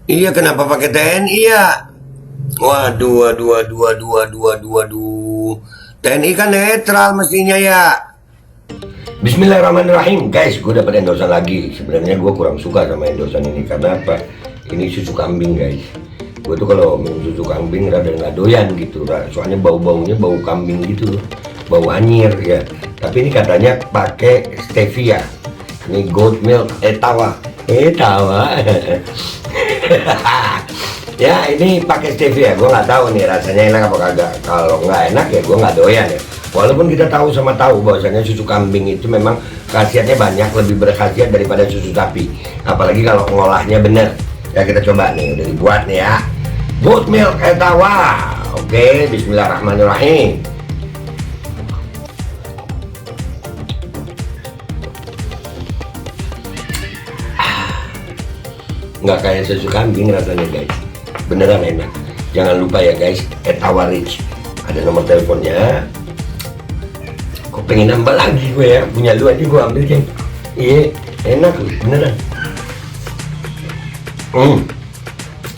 Iya, kenapa pakai TNI ya? Waduh, waduh, waduh, waduh, waduh, waduh, waduh. TNI kan netral mestinya ya. Bismillahirrahmanirrahim. Guys, gue dapet endosan lagi. Sebenarnya gue kurang suka sama endosan ini. Karena apa? Ini susu kambing, guys. Gue tuh kalau minum susu kambing rada nggak doyan gitu. Soalnya bau-baunya bau kambing gitu. Bau anyir ya. Tapi ini katanya pakai stevia. Ini goat milk etawa. Ya ini pakai stevia, gue nggak tahu nih rasanya enak apa kagak. Kalau nggak enak ya gue nggak doyan ya. Walaupun kita tahu sama tahu bahwasanya susu kambing itu memang khasiatnya banyak, lebih berkhasiat daripada susu sapi. Apalagi kalau ngolahnya bener. Ya kita coba nih, udah dibuat nih ya. Goat milk etawa. Oke, Bismillahirrahmanirrahim. Nggak kayak susu kambing rasanya guys, beneran enak. Jangan lupa ya guys, Etawa Rich, ada nomor teleponnya. Kok pengen nambah lagi gue ya, punya lu aja gue ambil ceng. Iya enak beneran.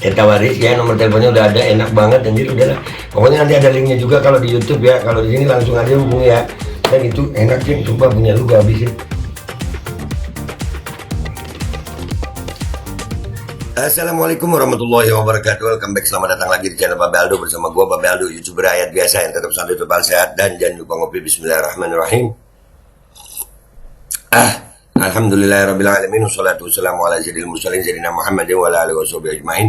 Etawa Rich ya, nomor teleponnya udah ada, enak banget anjir. Udahlah, pokoknya nanti ada linknya juga kalau di YouTube ya. Kalau di sini langsung aja hubungi ya. Dan itu enak ceng, coba punya lu gue habisin. Assalamualaikum warahmatullahi wabarakatuh. Welcome back, selamat datang lagi di channel Babe Aldo bersama gua Babe Aldo, YouTuber rakyat biasa yang tetap santai, tetap sehat, dan jangan lupa ngopi. Bismillahirrahmanirrahim. Alhamdulillahirabbil alamin, wassalatu wassalamu ala sayyidil mursalin sayyidina Muhammadin wa ala alihi washabihi ajmain.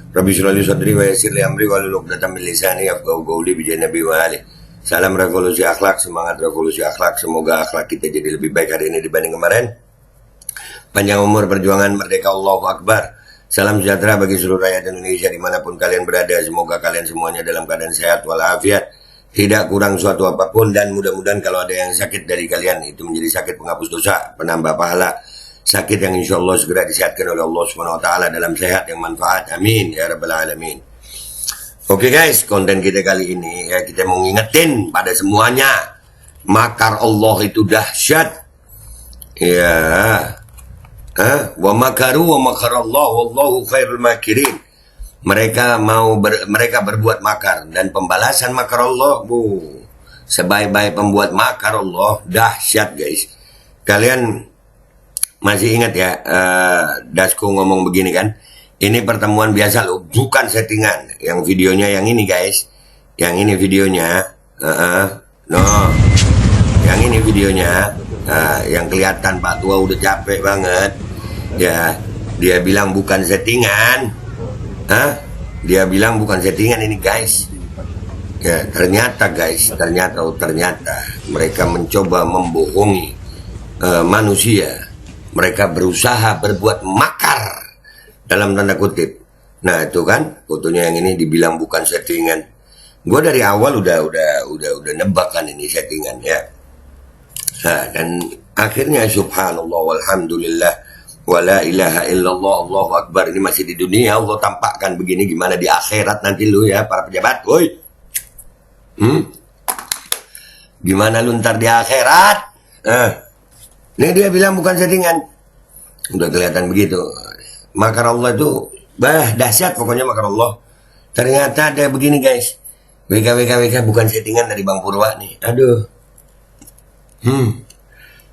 Rabbi shrah li sadri wa yassir li amri wahlul 'uqdatam min lisani yafqahu qawli bi nabi wa alihi. Salam revolusi akhlak, semangat revolusi akhlak. Semoga akhlak kita jadi lebih baik hari ini dibanding kemarin. Panjang umur, perjuangan, merdeka, Allahu Akbar. Salam sejahtera bagi seluruh rakyat Indonesia dimanapun kalian berada. Semoga kalian semuanya dalam keadaan sehat walafiat, tidak kurang suatu apapun, dan mudah-mudahan kalau ada yang sakit dari kalian itu menjadi sakit penghapus dosa, penambah pahala, sakit yang insya Allah segera disehatkan oleh Allah Subhanahu Wa Taala dalam sehat yang manfaat. Amin ya rabbal alamin. Oke guys, konten kita kali ini ya, kita mau ngingetin pada semuanya, makar Allah itu dahsyat. Ya. Wa makaru wa makarallahu wallahu khairul makirin. Mereka berbuat makar, dan pembalasan makar Allah, sebaik-baik pembuat makar Allah, dahsyat guys. Kalian masih ingat ya, Dasko ngomong begini kan, ini pertemuan biasa loh, bukan settingan. Yang videonya yang ini guys, yang ini videonya, yang ini videonya, yang kelihatan Pak Tua udah capek banget. Ya, dia bilang bukan settingan. Dia bilang bukan settingan ini guys. Ya, ternyata guys, ternyata mereka mencoba membohongi manusia. Mereka berusaha berbuat makar dalam tanda kutip. Nah, itu kan fotonya yang ini dibilang bukan settingan. Gue dari awal udah nebak kan ini settingan ya. Nah, dan akhirnya subhanallah walhamdulillah wala ilaha illallah Allahu akbar, ini masih di dunia Allah tampakkan begini, gimana di akhirat nanti lu ya para pejabat, woi. Gimana lu ntar di akhirat? Ini dia bilang bukan settingan. Udah kelihatan begitu. Makar Allah itu dahsyat pokoknya makar Allah. Ternyata ada begini guys. WK bukan settingan dari Bang Purwa nih. Aduh.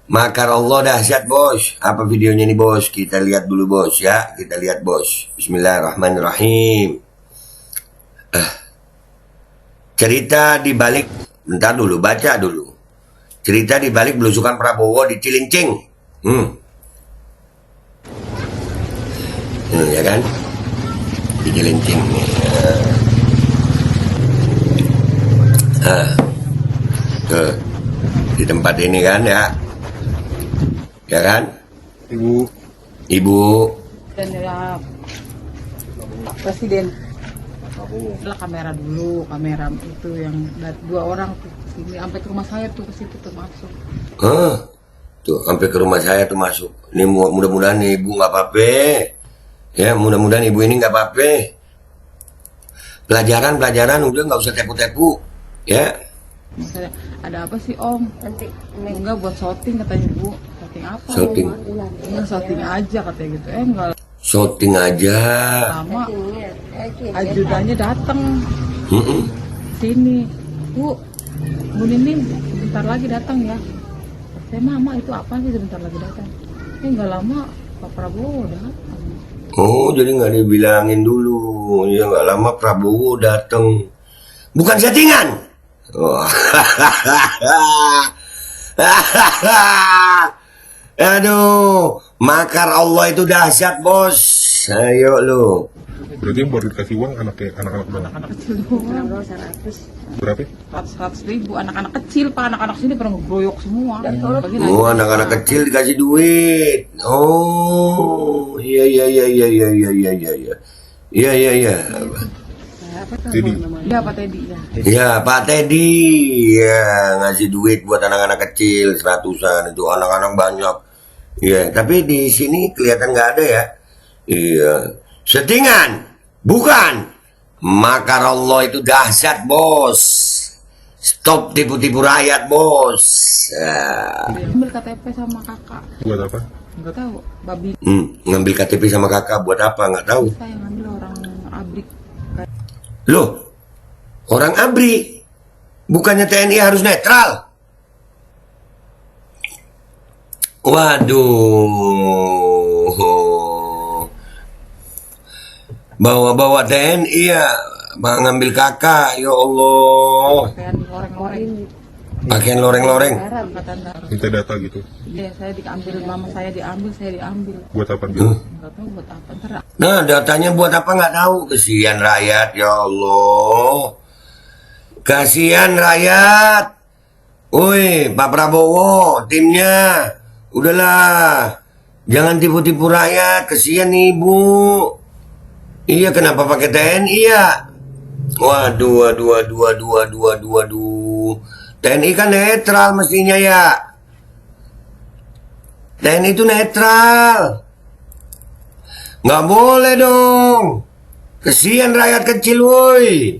Makar Allah dahsyat bos. Apa videonya nih bos? Kita lihat dulu bos ya. Kita lihat bos. Bismillahirrahmanirrahim. Cerita di balik, bentar dulu, baca dulu. Cerita di balik belusukan Prabowo di Cilincing. Ya kan? Di Cilincing nih. Di tempat ini kan ya. Ya kan? Ibu. Dan ya, Presiden. Lah kamera dulu, kamera itu yang dua orang tuh ini sampai ke rumah saya tuh, ke situ tuh masuk. Tuh sampai ke rumah saya tuh masuk. Ini mudah-mudahan ibu nggak apa-apa. Ya, mudah-mudahan ibu ini nggak apa-apa. Pelajaran udah nggak usah tepu-tepu. Ya. Misalnya, ada apa sih Om? Nanti enggak buat shooting katanya ibu. Shooting apa? Shooting. Enggak, shooting aja katanya gitu. Enggak. Syuting aja. Lama. Ajudannya datang Mm-mm. sini. Bu Nining sebentar lagi datang ya. Saya mama itu apa sih sebentar lagi datang? Nggak lama Pak Prabowo datang. Oh, jadi nggak dibilangin dulu. Ya nggak lama Prabowo datang. Bukan settingan. Wah. Aduh, makar Allah itu dahsyat, bos. Ayo lu. Berarti yang baru dikasih uang anak-anak doang. Anak kecil doang. Berapa? 100.000 anak-anak kecil Pak, anak-anak sini pernah ngeroyok semua. Oh, anak-anak kecil dikasih duit. Oh, iya iya iya iya iya iya iya iya iya. Iya iya iya. Jadi Iya Pak Teddy ya. Ya, Pak Teddy ya ngasih duit buat anak-anak kecil 100-an itu anak-anak banyak. Iya, tapi di sini kelihatan nggak ada ya. Iya, settingan, bukan. Makar Allah itu dahsyat, bos. Stop tipu-tipu rakyat, bos. Ya. Ambil KTP sama kakak. buat apa? Nggak tahu, babi Ngambil KTP sama kakak buat apa? Nggak tahu. saya ngambil orang abrik. Loh, orang ABRI, bukannya TNI harus netral? Waduh, bawa-bawa TNI ya, ngambil kakak, ya Allah, Pakaian loreng-loreng. pakaian loreng-loreng. Angkatan darat. Minta data gitu. Iya, saya diambil, mama saya diambil. Buat apa gitu? Nggak tahu buat apa. Ntar Nah, datanya buat apa nggak tahu. Kasihan rakyat, ya Allah. Kasihan rakyat. Woi, Pak Prabowo, timnya. Udahlah. Jangan tipu-tipu rakyat. Kasihan ibu. Iya, kenapa pakai TNI ya? Waduh, waduh, waduh, waduh, waduh, waduh, waduh. TNI kan netral mestinya ya. TNI itu netral. Nggak boleh dong. Kesian rakyat kecil, woi.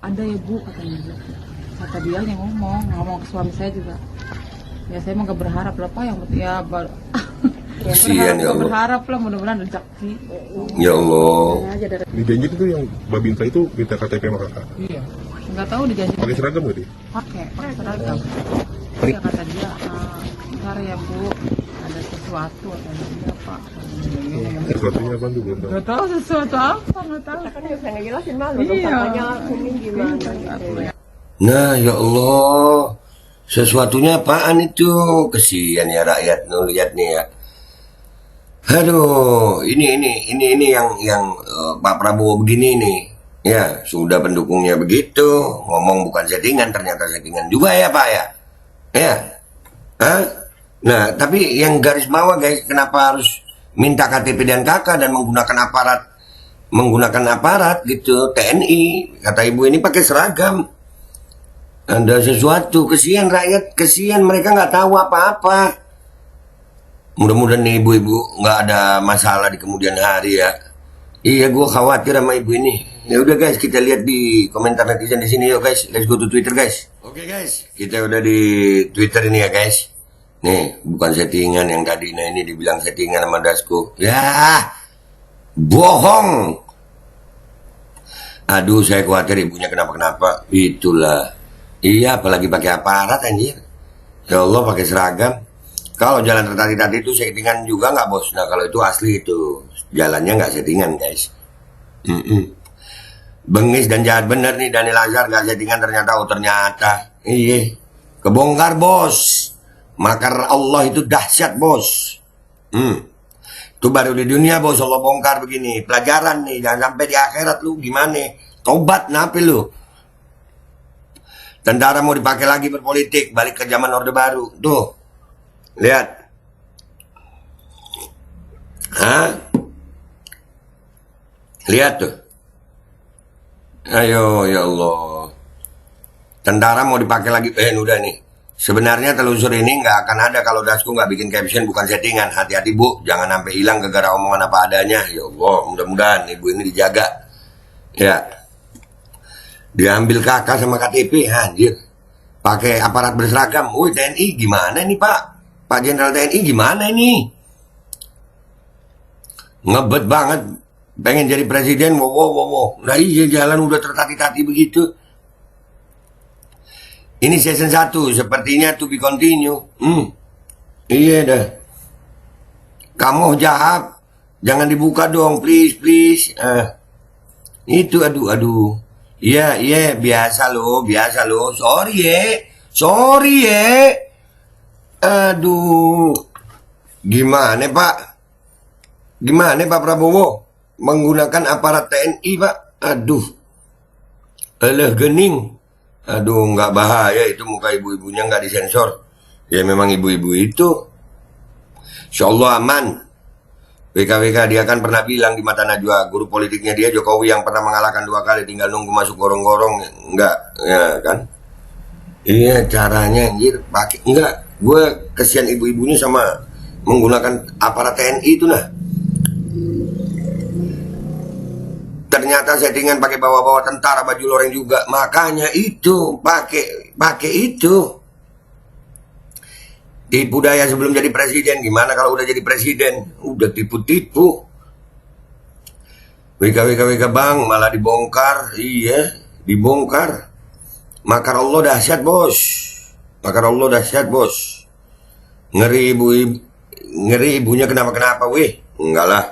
ada ya Bu katanya. Kata dia yang ngomong ke suami saya juga. Ya saya mah nggak berharap lah Pak, yang penting ya Kesian ya Allah. berharap lah mudah-mudahan rezeki. Ya Allah. Di janji itu yang Babinsa itu minta KTP sama kakak. Iya. Nggak tahu dijanji Pakai seragam gak dia? pakai seragam. Iya kata dia, ntar ya Bu ada sesuatu atau dia Pak. Sesuatunya apa tuh belum tahu. Nggak tahu sesuatu apa, nggak tahu. Kan nggak bisa ngejelasin malu Iya. dong katanya kuning gimana gitu. Nah, ya Allah. Sesuatunya apaan itu? Kesian ya rakyat, nu lihat nih ya. Aduh, ini yang Pak Prabowo begini nih. Ya, sudah pendukungnya begitu, ngomong bukan settingan, ternyata settingan juga ya Pak ya. Ya. Hah? Nah, tapi yang garis bawah guys, kenapa harus minta KTP dan KK dan menggunakan aparat gitu, TNI. Kata ibu ini pakai seragam. Ada sesuatu, kesian rakyat, kesian mereka nggak tahu apa-apa. Mudah-mudahan nih ibu-ibu nggak ada masalah di kemudian hari ya. Iya, gue khawatir sama ibu ini. Ya udah guys, kita lihat di komentar netizen di sini yuk guys. Let's go to Twitter guys. Oke guys, kita udah di Twitter ini ya guys. Nih, bukan settingan yang tadi. Nah ini dibilang settingan sama Dasko. Ya, bohong. Aduh, saya khawatir ibunya kenapa-kenapa. Itulah. Iya, apalagi pakai aparat anjir. Ya Allah, pakai seragam. Kalau jalan tadi itu settingan juga nggak bos? Nah kalau itu asli itu jalannya nggak settingan guys. Bengis dan jahat bener nih Daniel Azhar nggak settingan ternyata. Oh ternyata, iya, kebongkar bos. Makar Allah itu dahsyat bos. Itu baru di dunia bos Allah bongkar begini. Pelajaran nih, jangan sampai di akhirat lu gimana? Tobat napi lu. Tentara mau dipakai lagi berpolitik, balik ke zaman Orde Baru. Tuh, lihat. Hah? Lihat tuh. Ayo, ya Allah. Tentara mau dipakai lagi, udah nih. Sebenarnya telusur ini nggak akan ada kalau Dasko nggak bikin caption bukan settingan. Hati-hati Bu, jangan sampai hilang gara-gara omongan apa adanya. Ya Allah, mudah-mudahan ibu ini dijaga. Ya. Diambil kakak sama KTP, anjir. Pakai aparat berseragam. Woi TNI gimana nih Pak? Pak Jenderal TNI gimana ini? Ngebet banget. Pengen jadi presiden, wow. Nah iya, jalan udah tertati-tati begitu. Ini season 1, sepertinya to be continue. Iya dah. Kamu jahat, jangan dibuka dong, please. Itu aduh. Iya, biasa loh. Sorry ya. Aduh. Gimana Pak Prabowo? Menggunakan aparat TNI, Pak. Aduh. Alah gening. Aduh, nggak bahaya itu muka ibu-ibunya nggak disensor. Ya memang ibu-ibu itu. Insyaallah aman. WKWK dia kan pernah bilang di Mata Najwa, guru politiknya dia Jokowi yang pernah mengalahkan 2 kali, tinggal nunggu masuk gorong-gorong. Enggak, ya kan? Iya caranya anjir, pakai enggak. Gue kesian ibu-ibunya sama menggunakan aparat TNI itu nah. Ternyata settingan pakai bawa-bawa tentara baju loreng juga. Makanya itu pakai itu. Tipu daya sebelum jadi presiden. Gimana kalau udah jadi presiden? Udah tipu-tipu. WK bang malah dibongkar. Iya, dibongkar. Makar Allah dahsyat bos. Ngeri ibunya kenapa weh? Enggak lah.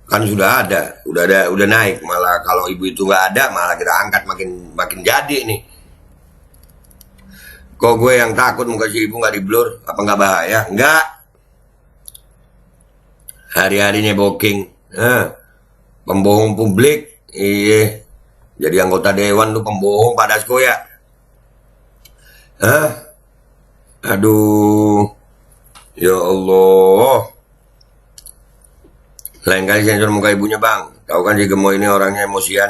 Kan sudah ada, udah naik. Malah kalau ibu itu nggak ada, malah kita angkat makin jadi nih. Kok gue yang takut muka si ibu nggak diblur? Apa nggak bahaya? Nggak. Hari-harinya booking. Pembohong publik. Iya. Jadi anggota dewan tuh pembohong pada sko ya. Aduh. Ya Allah. Lain kali sensor muka ibunya bang. Tahu kan si gemoy ini orangnya emosian.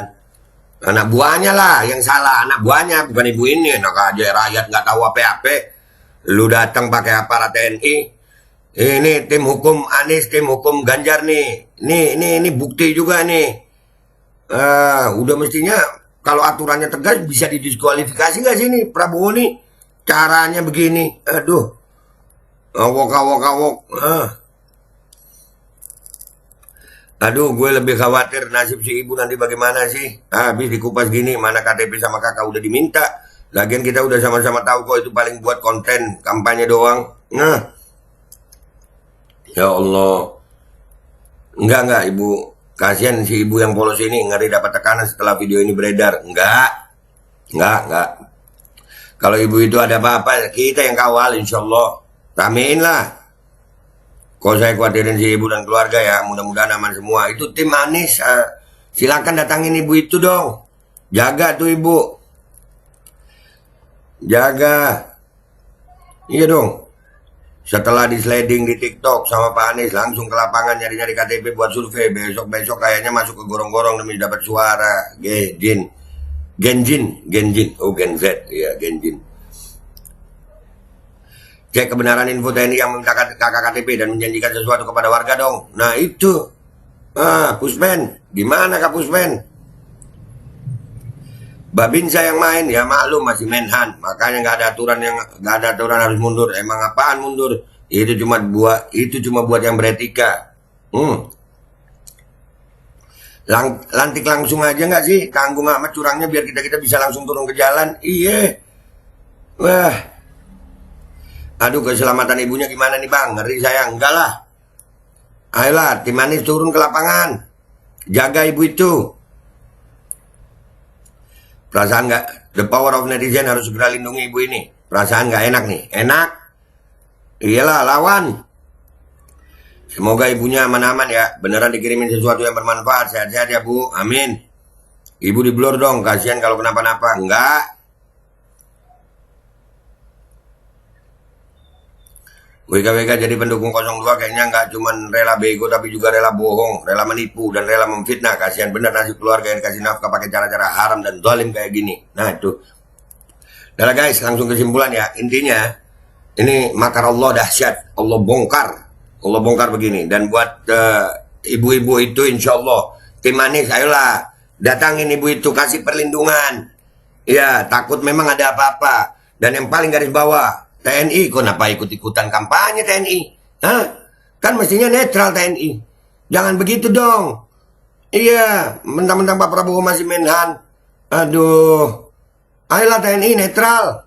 Anak buahnya lah yang salah. Anak buahnya bukan ibu ini. Enak aja rakyat nggak tahu apa-apa. Lu datang pakai aparat TNI. Ini tim hukum Anies, tim hukum Ganjar nih. Ini bukti juga nih. Udah mestinya kalau aturannya tegas bisa didiskualifikasi nggak sih nih Prabowo nih? Caranya begini. Aduh. Awok. Aduh, gue lebih khawatir nasib si ibu nanti bagaimana sih. Habis dikupas gini, mana KTP sama kakak udah diminta. Lagian kita udah sama-sama tahu kok itu paling buat konten kampanye doang. Nah, ya Allah. Enggak ibu. Kasihan si ibu yang polos ini ngeri dapat tekanan setelah video ini beredar. Enggak. Kalau ibu itu ada apa-apa, kita yang kawal insya Allah. Ramein lah. Kok saya khawatirin si ibu dan keluarga ya, mudah-mudahan aman semua. Itu tim Anies, silakan datangin ibu itu dong. Jaga tuh ibu. Jaga. Iya dong. Setelah di sliding di TikTok sama Pak Anies, langsung ke lapangan nyari-nyari KTP buat survei. Besok kayaknya masuk ke gorong-gorong demi dapat suara. Genjin. Oh Gen Z, ya Genjin. Cek kebenaran info TNI yang meminta kakak KTP dan menjanjikan sesuatu kepada warga dong. Nah itu. Puspen. Gimana Kak Puspen? Babinsa yang main, ya maklum masih Menhan. Makanya nggak ada aturan harus mundur. Emang apaan mundur? Itu cuma buat yang beretika. Lantik langsung aja nggak sih? Tanggung amat curangnya biar kita bisa langsung turun ke jalan. Iya. Wah. Aduh, keselamatan ibunya gimana nih bang? Ngeri saya. Enggak lah. Ayolah, tim Anies turun ke lapangan. Jaga ibu itu. Perasaan nggak? The power of netizen harus segera lindungi ibu ini. Perasaan nggak enak nih? Enak? Iyalah, lawan. Semoga ibunya aman-aman ya. Beneran dikirimin sesuatu yang bermanfaat. Sehat-sehat ya bu. Amin. Ibu diblur dong. Kasihan kalau kenapa-napa. Enggak. WKWK jadi pendukung 02 kayaknya nggak cuman rela bego tapi juga rela bohong, rela menipu dan rela memfitnah. Kasihan bener nasib keluarga yang dikasih nafkah pakai cara-cara haram dan zalim kayak gini. Nah itu. Udah guys, langsung kesimpulan ya. Intinya ini makar Allah dahsyat. Allah bongkar begini. Dan buat ibu-ibu itu insya Allah tim Anies ayolah datangin ibu itu, kasih perlindungan. Ya takut memang ada apa-apa. Dan yang paling garis bawah TNI, kenapa ikut-ikutan kampanye TNI? Kan mestinya netral TNI. Jangan begitu dong. Iya, mentang-mentang Pak Prabowo masih Menhan. Aduh. Ayolah TNI netral.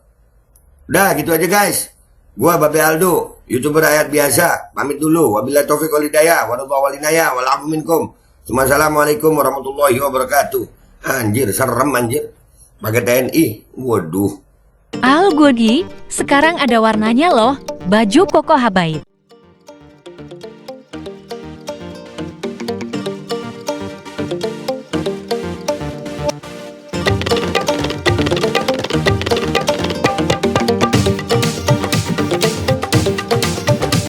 Udah gitu aja guys. Gua Babe Aldo, YouTuber rakyat biasa. Pamit dulu. Wabillahi taufiq wal hidayah. Warahmatullahi wabarakatuh. Walafu minkum. Assalamualaikum warahmatullahi wabarakatuh. Anjir, serem anjir. Pakai TNI. Waduh. Al Godi, sekarang ada warnanya loh, baju Koko Habaib.